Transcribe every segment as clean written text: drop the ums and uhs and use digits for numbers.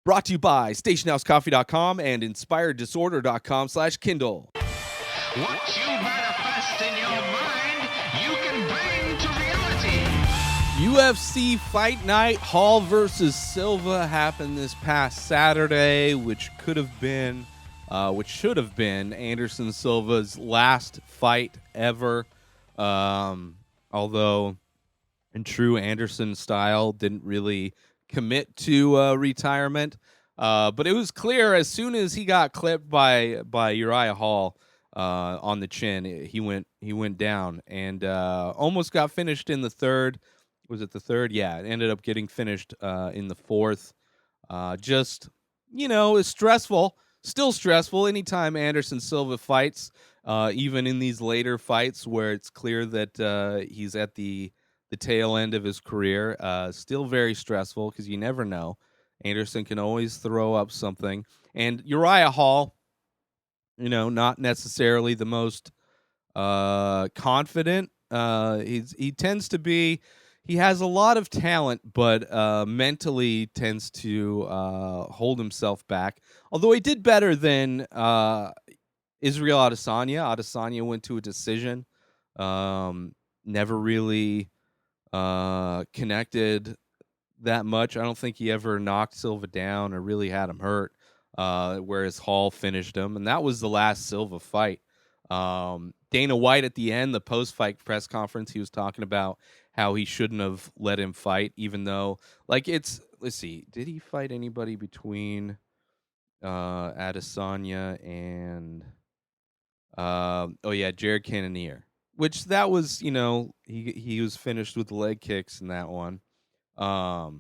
Brought to you by StationHouseCoffee.com and InspiredDisorder.com/Kindle. What you manifest in your mind, you can bring to reality. UFC Fight Night, Hall versus Silva happened this past Saturday, which should have been Anderson Silva's last fight ever. Although, in true Anderson style, didn't really commit to retirement. But it was clear as soon as he got clipped by Uriah Hall on the chin, he went down and almost got finished in the third. Was it the third? Yeah, it ended up getting finished in the fourth. Just, it's stressful. Still stressful anytime Anderson Silva fights, even in these later fights where it's clear that he's at the tail end of his career. Still very stressful because you never know. Anderson can always throw up something. And Uriah Hall, not necessarily the most confident. He tends to be. He has a lot of talent, but mentally tends to hold himself back. Although he did better than Israel Adesanya. Adesanya went to a decision. Never really connected that much. I don't think he ever knocked Silva down or really had him hurt, whereas Hall finished him. And that was the last Silva fight. Dana White at the end, the post-fight press conference, he was talking about how he shouldn't have let him fight, even though, let's see, did he fight anybody between Adesanya and, Jared Cannonier, which that was, he was finished with the leg kicks in that one. So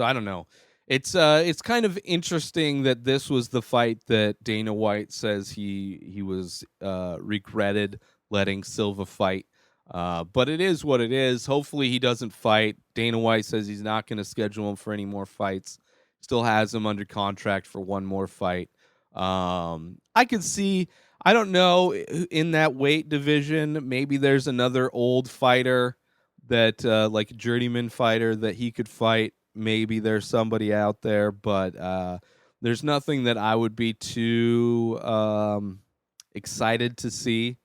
I don't know. It's kind of interesting that this was the fight that Dana White says he was regretted letting Silva fight. But it is what it is. Hopefully he doesn't fight. Dana White says he's not going to schedule him for any more fights. Still has him under contract for one more fight. I could see, I don't know, in that weight division, maybe there's another old fighter that, like a journeyman fighter that he could fight. Maybe there's somebody out there, but there's nothing that I would be too excited to see.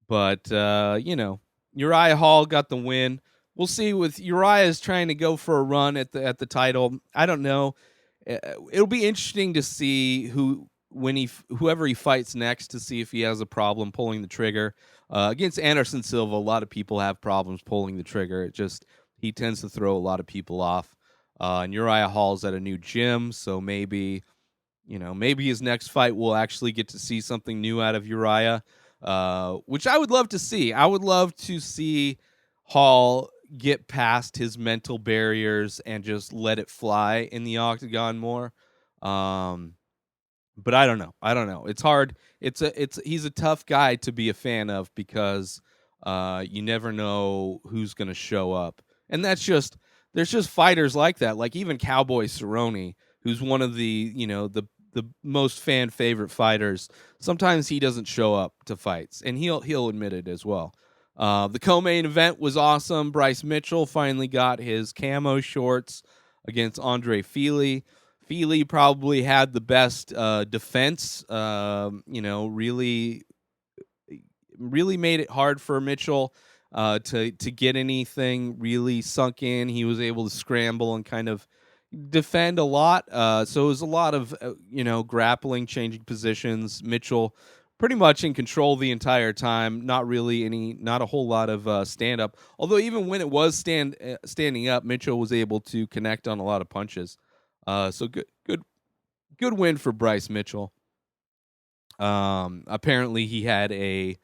But, Uriah Hall got the win. We'll see with Uriah's trying to go for a run at the title. I don't know. It'll be interesting to see whoever he fights next, to see if he has a problem pulling the trigger. Against Anderson Silva, a lot of people have problems pulling the trigger. He tends to throw a lot of people off. And Uriah Hall's at a new gym, so maybe his next fight we'll actually get to see something new out of Uriah, which I would love to see. I would love to see Hall get past his mental barriers and just let it fly in the octagon more. But I don't know. It's hard. He's a tough guy to be a fan of because you never know who's going to show up. And there's just fighters like that. Like even Cowboy Cerrone, who's one of the most fan favorite fighters. Sometimes he doesn't show up to fights, and he'll admit it as well. The co-main event was awesome. Bryce Mitchell finally got his camo shorts against Andre Fili. Fili probably had the best defense. Really made it hard for Mitchell to get anything really sunk in. He was able to scramble and kind of defend a lot. So it was a lot of grappling, changing positions. Mitchell pretty much in control the entire time. Not a whole lot of stand up. Although even when it was standing up, Mitchell was able to connect on a lot of punches. So good win for Bryce Mitchell. Apparently he had a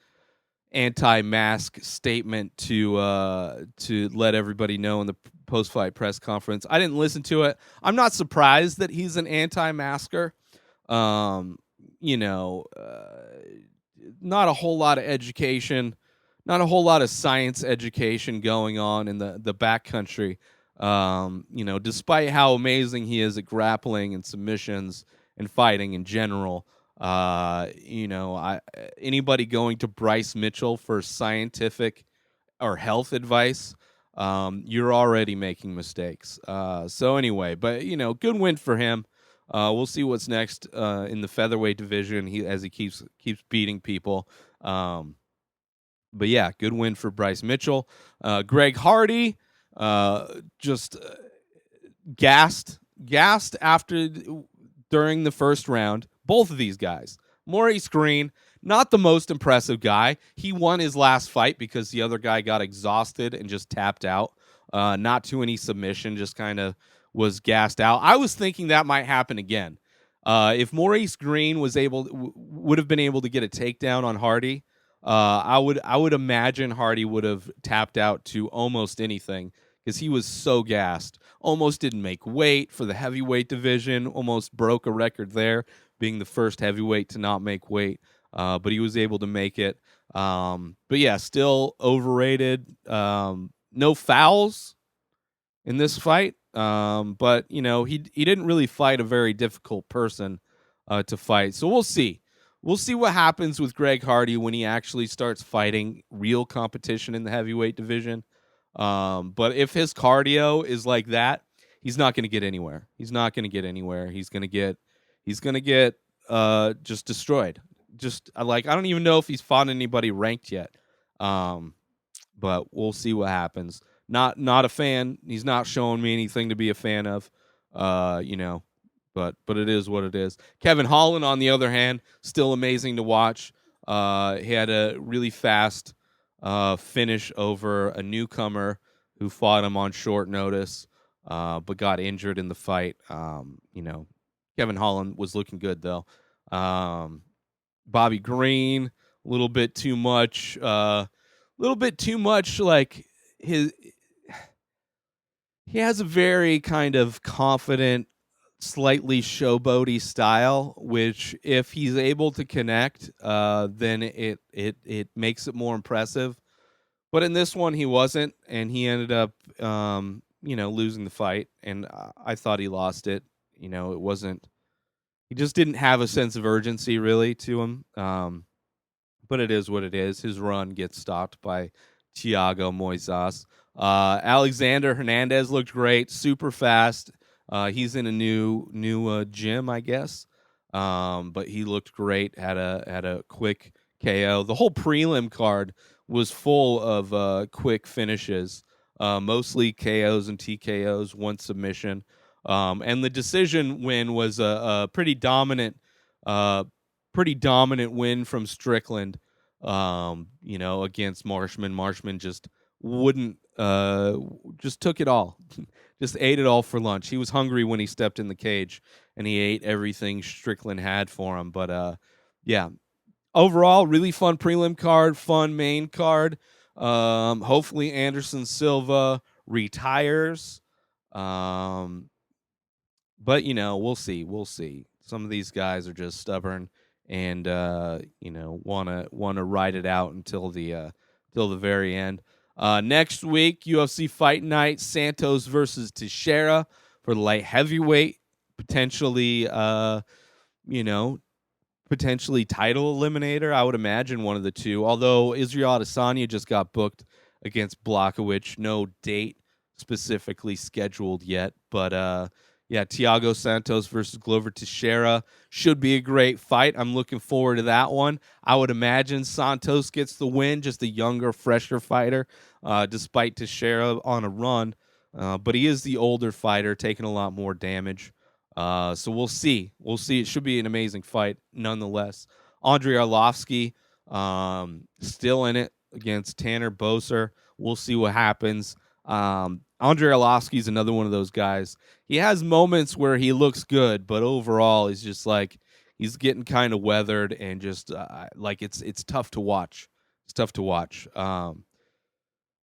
anti-mask statement to let everybody know in the post-fight press conference. I didn't listen to it. I'm not surprised that he's an anti-masker. Not a whole lot of education, not a whole lot of science education going on in the backcountry. Despite how amazing he is at grappling and submissions and fighting in general, anybody going to Bryce Mitchell for scientific or health advice, you're already making mistakes. So anyway, but good win for him. We'll see what's next in the featherweight division. As he keeps beating people. But yeah, good win for Bryce Mitchell. Greg Hardy, just gassed after during the first round. Both of these guys, Maurice Green, not the most impressive guy. He won his last fight because the other guy got exhausted and just tapped out. Not to any submission, just kind of was gassed out. I was thinking that might happen again. If Maurice Green would have been able to get a takedown on Hardy, I would imagine Hardy would have tapped out to almost anything because he was so gassed. Almost didn't make weight for the heavyweight division. Almost broke a record there, being the first heavyweight to not make weight. But he was able to make it. But yeah, still overrated. No fouls in this fight. But he didn't really fight a very difficult person to fight. So we'll see. We'll see what happens with Greg Hardy when he actually starts fighting real competition in the heavyweight division. But if his cardio is like that, he's not going to get anywhere. He's not going to get anywhere. He's going to get just destroyed. Just I don't even know if he's fought anybody ranked yet. But we'll see what happens. Not a fan. He's not showing me anything to be a fan of. But it is what it is. Kevin Holland, on the other hand, still amazing to watch. He had a really fast finish over a newcomer who fought him on short notice, but got injured in the fight. Kevin Holland was looking good though. Bobby Green, a little bit too much. Like he has a very kind of confident, slightly showboaty style, which if he's able to connect, then it makes it more impressive. But in this one, he wasn't, and he ended up, losing the fight. And I thought he lost it. It wasn't. He just didn't have a sense of urgency really to him. But it is what it is. His run gets stopped by Thiago Moises. Alexander Hernandez looked great, super fast. He's in a new gym, I guess. But he looked great. Had a quick KO. The whole prelim card was full of quick finishes, mostly KOs and TKOs, one submission. And the decision win was a pretty dominant win from Strickland. Against Marshman. Marshman just wouldn't, just took it all. Just ate it all for lunch. He was hungry when he stepped in the cage, and he ate everything Strickland had for him. But yeah, overall, really fun prelim card, fun main card. Hopefully Anderson Silva retires. But we'll see. We'll see. Some of these guys are just stubborn and want to ride it out until the very end. Next week, UFC Fight Night, Santos versus Teixeira for the light heavyweight, potentially title eliminator. I would imagine one of the two. Although Israel Adesanya just got booked against Blachowicz, no date specifically scheduled yet, but Thiago Santos versus Glover Teixeira should be a great fight. I'm looking forward to that one. I would imagine Santos gets the win, just a younger, fresher fighter, despite Teixeira on a run. But he is the older fighter, taking a lot more damage. So we'll see. We'll see. It should be an amazing fight, nonetheless. Andrei Arlovsky, still in it against Tanner Boser. We'll see what happens. Andrei Arlovsky is another one of those guys. He has moments where he looks good, but overall, he's just like he's getting kind of weathered and just it's tough to watch. It's tough to watch. But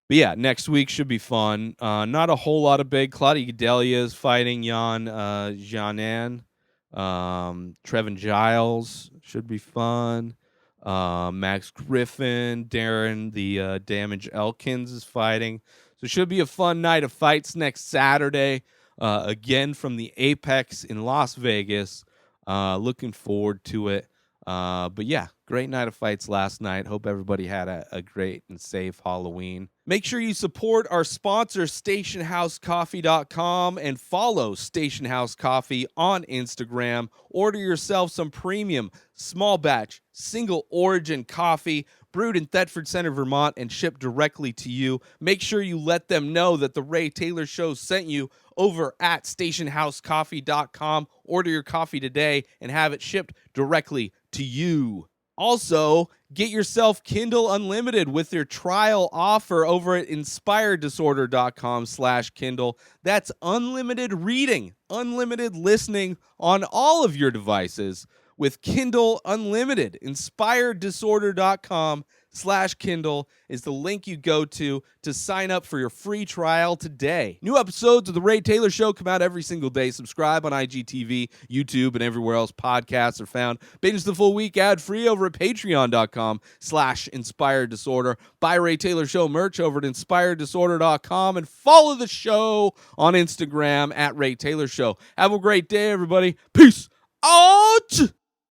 yeah, next week should be fun. Not a whole lot of big. Claudia Gadelha is fighting Jan Janan. Trevin Giles should be fun. Max Griffin, Darren the Damage Elkins is fighting. So it should be a fun night of fights next Saturday. Again from the Apex in Las Vegas. Looking forward to it. But yeah, Great night of fights last night. Hope everybody had a great and safe Halloween. Make sure you support our sponsor, stationhousecoffee.com, and follow Station House Coffee on Instagram. Order yourself some premium, small batch, single origin coffee brewed in Thetford Center, Vermont, and shipped directly to you. Make sure you let them know that the Ray Taylor Show sent you over at stationhousecoffee.com. Order your coffee today and have it shipped directly to you. Also, get yourself Kindle Unlimited with their trial offer over at inspireddisorder.com/Kindle. That's unlimited reading, unlimited listening on all of your devices with Kindle Unlimited. Inspireddisorder.com/Kindle is the link you go to sign up for your free trial today. New episodes of The Ray Taylor Show come out every single day. Subscribe on IGTV, YouTube, and everywhere else podcasts are found. Binge the full week ad-free over at patreon.com/inspireddisorder. Buy Ray Taylor Show merch over at inspireddisorder.com and follow the show on Instagram at Ray Taylor Show. Have a great day, everybody. Peace.